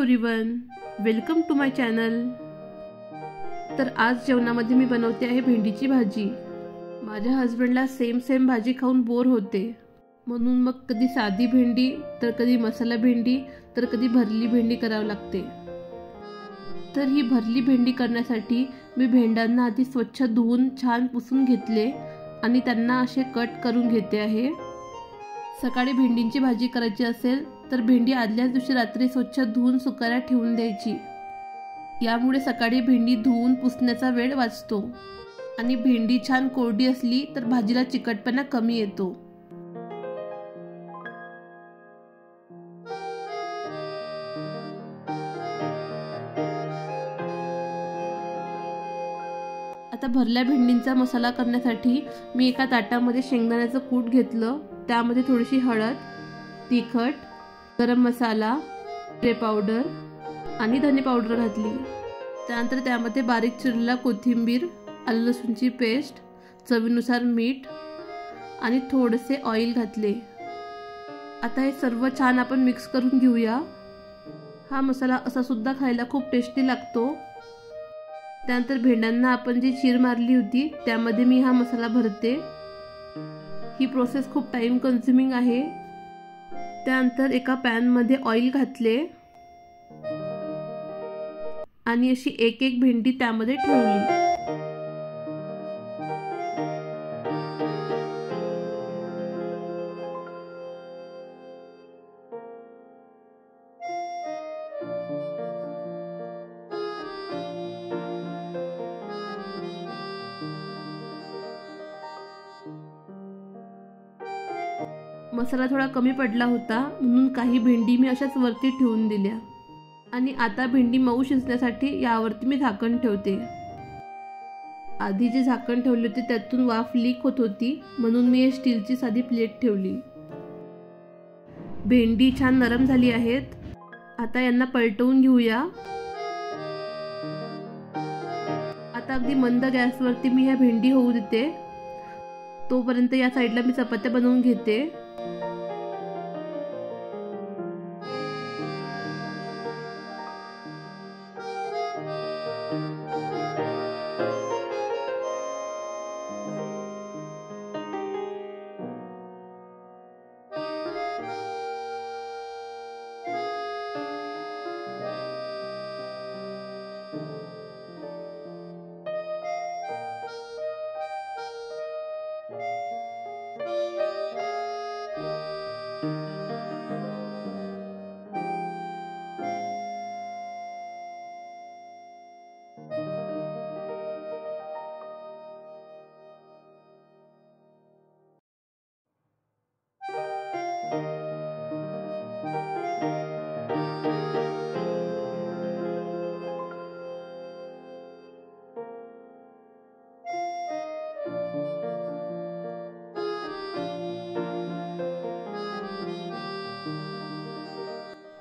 Everyone, welcome to my channel. तर आज जेवणामध्ये मी बनवते आहे भेंडीची भाजी। माझ्या हस्बंडला सेम भाजी खाऊन बोर होते, म्हणून मग कधी साधी भेंडी तर कधी मसाला भेंडी तर कधी भरली भेंडी करावी लागते। तर ही भरली भेंडी करण्यासाठी मी भेंड्यांना आधी स्वच्छ धुवून छान पुसून घेतले आणि त्यांना असे कट करून घेते आहे। सकाळी भेंडींची भाजी करायची असेल तर भेंडी आदल्याच दिवशी रात्री स्वच्छ धुवून सुकायला ठेवून द्यायची। यामुळे सकाळी भेंडी धुवून पुसण्याचा वेळ वाचतो आणि भेंडी छान कोरडी असली तर भाजीला चिकटपणा कमी येतो। आता भरल्या भेंडींचा मसाला करण्यासाठी मी एका ताटामध्ये शेंगदाण्याचं कूट घेतलं, त्यामध्ये थोडीशी हळद, तिखट, गरम मसाला, जिरे पावडर आणि धने पावडर घातली। त्यानंतर त्यामध्ये बारीक चिरलेला कोथिंबीर, आलं लसूणची पेस्ट, चवीनुसार मीठ आणि थोडेसे ऑइल घातले। आता हे सर्व छान आपण मिक्स करून घेऊया। हा मसाला असा सुद्धा खायला खूप टेस्टी लागतो। त्यानंतर भेंड्यांना आपण जी चीर मारली होती त्यामध्ये मी हा मसाला भरते। ही प्रोसेस खूप टाइम कन्झ्युमिंग आहे। त्यानंतर एका पॅन मध्ये ऑइल घातले आणि अशी एक एक भेंडी त्यामध्ये ठेवली। मसाला थोडा कमी पडला होता, म्हणून काही भेंडी मी अशाच वरती ठेवून दिल्या आणि आता भेंडी मऊ शिजण्यासाठी यावरती मी झाकण ठेवते। आधी जे झाकण ठेवले होते त्यातून वाफ लीक होत होती, म्हणून मी हे स्टीलची साधी प्लेट ठेवली। भेंडी छान नरम झाली आहेत। आता यांना पलटवून घेऊया। आता अगदी मंद गॅसवरती मी ह्या भेंडी होऊ देते, तोपर्यंत या साईडला मी चपात्या बनवून घेते।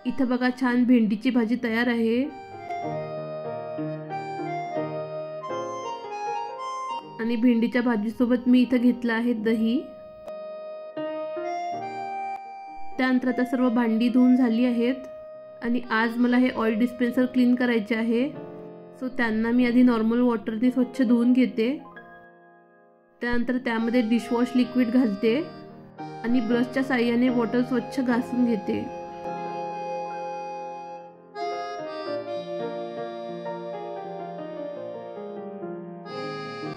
इथं बघा छान भेंडीची भाजी तयार आहे आणि भेंडीच्या भाजीसोबत मी इथं घेतलं आहे दही। त्यानंतर आता सर्व भांडी धुवून झाली आहेत आणि आज मला हे ऑइल डिस्पेन्सर क्लीन करायचे आहे, सो त्यांना मी आधी नॉर्मल वॉटरने स्वच्छ धुवून घेते। त्यानंतर त्यामध्ये डिशवॉश लिक्विड घालते आणि ब्रशच्या साहाय्याने बॉटल स्वच्छ घासून घेते।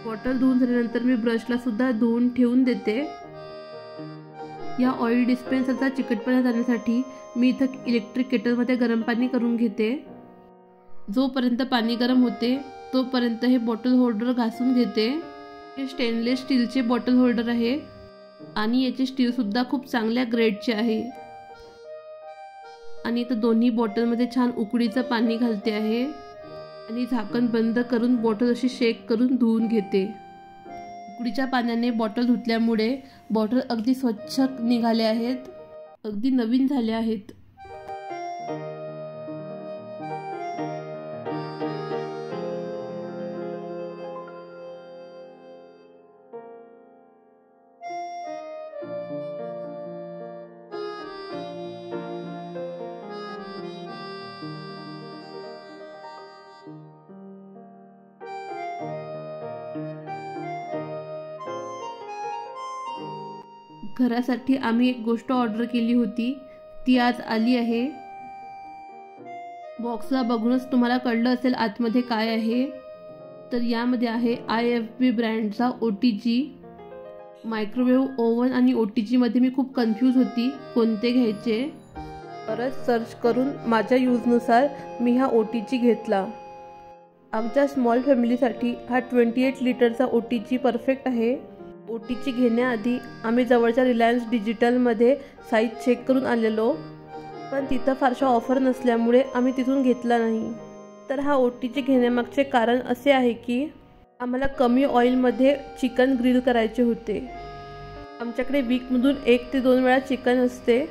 बॉटल धुवून झाल्यानंतर मी ब्रशला सुद्धा धुवून ठेवून देते। या ऑइल डिस्पेन्सरचा चिकटपणा जाण्यासाठी मी इथं इलेक्ट्रिक केटलमध्ये गरम पाणी करून घेते। जोपर्यंत पाणी गरम होते तोपर्यंत हे बॉटल होल्डर घासून घेते। हे स्टेनलेस स्टीलचे बॉटल होल्डर आहे आणि याचे स्टील सुद्धा खूप चांगल्या ग्रेडचे आहे। आणि इथं दोन्ही बॉटलमध्ये छान उकळीचं पाणी घालते आहे आणि झाकण बंद करून बॉटल अशी शेक करून धुवून घेते। उकळीच्या पाण्याने बॉटल धुतल्यामुळे बॉटल अगदी स्वच्छ निघाले आहेत, अगदी नवीन झाले आहेत। घरासाठी आम्ही एक गोष्ट ऑर्डर केली होती, ती आज आली आहे। बॉक्सला बघूनच तुम्हाला कळलं असेल आतमध्ये काय आहे। तर यामध्ये आहे IFB ब्रँडचा OTG मायक्रोवेव्ह ओव्हन। आणि OTG मध्ये मी खूप कन्फ्यूज होती कोणते घ्यायचे। परत सर्च करून माझ्या यूजनुसार मी हा OTG घेतला। आमच्या स्मॉल फॅमिलीसाठी हा 28 लिटरचा OTG परफेक्ट आहे। OTG घेण्याआधी आम्ही जवळच्या रिलायन्स डिजिटलमध्ये साईज चेक करून आलेलो, पण तिथं फारशा ऑफर नसल्यामुळे आम्ही तिथून घेतला नाही। तर हा OTG घेण्यामागचे कारण असे आहे की आम्हाला कमी ऑइलमध्ये चिकन ग्रिल करायचे होते। आमच्याकडे वीकमधून 1 ते 2 वेळा चिकन असते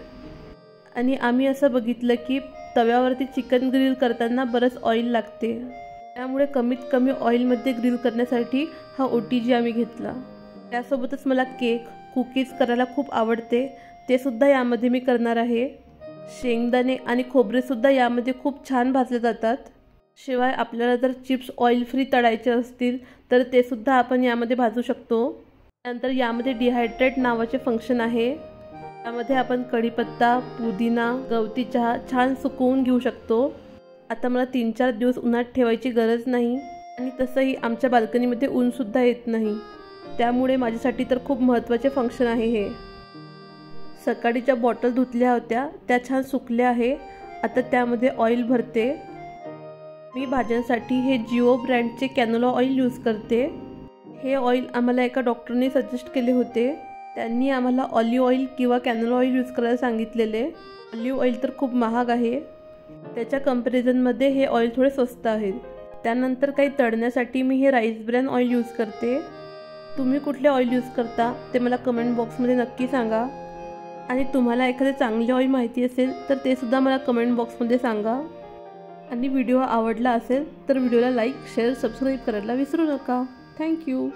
आणि आम्ही असं बघितलं की तव्यावरती चिकन ग्रिल करताना बरंच ऑइल लागते, त्यामुळे कमीत कमी ऑइलमध्ये ग्रिल करण्यासाठी हा OTG आम्ही घेतला। त्यासोबतच मला केक कुकीज करायला खूप आवडते, ते सुद्धा यामध्ये मी करणार आहे। शेंगदाणे आणि खोबरेसुद्धा यामध्ये खूप छान भाजले जातात। शिवाय आपल्याला जर चिप्स ऑइल फ्री तळायचे असतील तर ते सुद्धा आपण यामध्ये भाजू शकतो। नंतर यामध्ये डिहायड्रेट नावाचे फंक्शन आहे, त्यामध्ये आपण कढीपत्ता, पुदिना, गवती चहा छान सुकवून घेऊ शकतो। आता मला 3-4 दिवस उन्हात ठेवायची गरज नाही आणि तसंही आमच्या बाल्कनीमध्ये ऊनसुद्धा येत नाही, त्यामुळे माझ्यासाठी तर खूप महत्त्वाचे फंक्शन आहे हे। सकाळी ज्या बॉटल धुतल्या होत्या त्या छान सुकल्या आहे, आता त्यामध्ये ऑइल भरते। मी भाज्यांसाठी हे जिओ ब्रँडचे कॅनोला ऑइल यूज करते। हे ऑइल आम्हाला एका डॉक्टरने सजेस्ट केले होते, त्यांनी आम्हाला ऑलिव्ह ऑइल किंवा कॅनोला ऑइल यूज करायला सांगितलेले। ऑलिव्ह ऑइल तर खूप महाग आहे, त्याच्या कंपॅरिझनमध्ये हे ऑइल थोडे स्वस्त आहेत। त्यानंतर काही तळण्यासाठी मी हे राईस ब्रॅन ऑइल यूज करते। तुम्ही कुठले ऑइल यूज करता ते मला कमेंट बॉक्समध्ये नक्की सांगा आणि तुम्हाला एखादे चांगले ऑइल माहिती असेल तर ते सुद्धा मला कमेंट बॉक्समध्ये सांगा। आणि व्हिडिओ आवडला असेल तर व्हिडिओला लाईक, शेअर, सबस्क्राईब करायला विसरू नका। थँक्यू।